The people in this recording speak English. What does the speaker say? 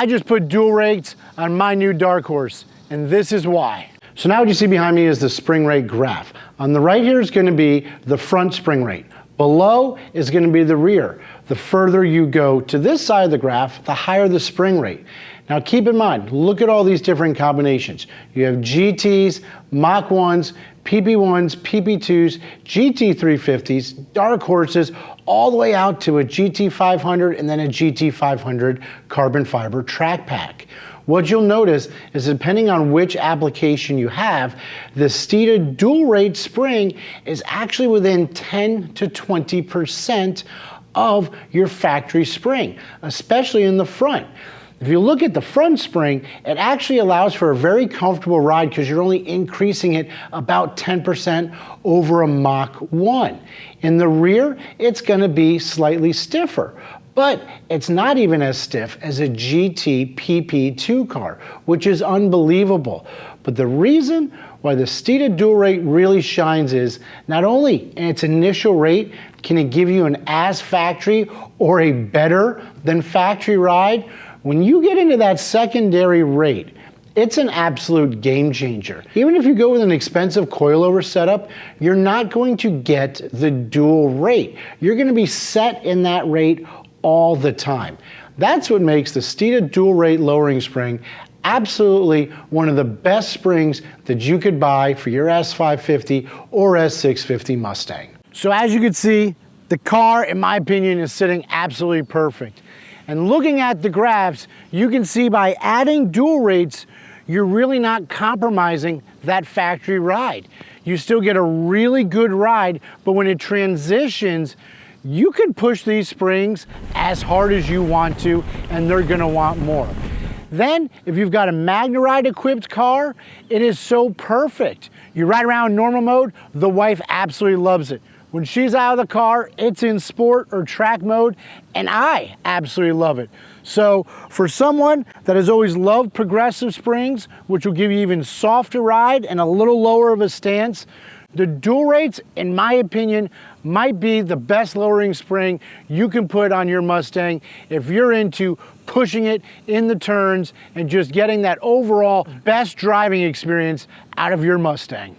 I just put dual rates on my new dark horse, and this is why. So now what you see behind me is the spring rate graph. On the right here is going to be the front spring rate. Below is going to be the rear. The further you go to this side of the graph, the higher the spring rate. Now keep in mind, look at all these different combinations. You have GTs, Mach 1s, PP1s, PP2s, GT350s, dark horses, all the way out to a GT500 and then a GT500 carbon fiber track pack. What you'll notice is depending on which application you have, the Steeda dual rate spring is actually within 10 to 20% of your factory spring, especially in the front. If you look at the front spring, it actually allows for a very comfortable ride because you're only increasing it about 10% over a Mach 1. In the rear, it's going to be slightly stiffer, but it's not even as stiff as a GT PP2 car, which is unbelievable. But the reason why the Steeda dual rate really shines is not only in its initial rate can it give you an as factory or a better than factory ride, when you get into that secondary rate, it's an absolute game changer. Even if you go with an expensive coilover setup, you're not going to get the dual rate. You're going to be set in that rate all the time. That's what makes the Steeda dual rate lowering spring absolutely one of the best springs that you could buy for your S550 or S650 Mustang. So as you can see, the car, in my opinion, is sitting absolutely perfect. And looking at the graphs, you can see by adding dual rates, you're really not compromising that factory ride. You still get a really good ride, but when it transitions, you can push these springs as hard as you want to, and they're gonna want more. Then, if you've got a MagneRide equipped car, it is so perfect. You ride around normal mode, the wife absolutely loves it. When she's out of the car, it's in sport or track mode, and I absolutely love it. So for someone that has always loved progressive springs, which will give you even softer ride and a little lower of a stance, the dual rates, in my opinion, might be the best lowering spring you can put on your Mustang if you're into pushing it in the turns and just getting that overall best driving experience out of your Mustang.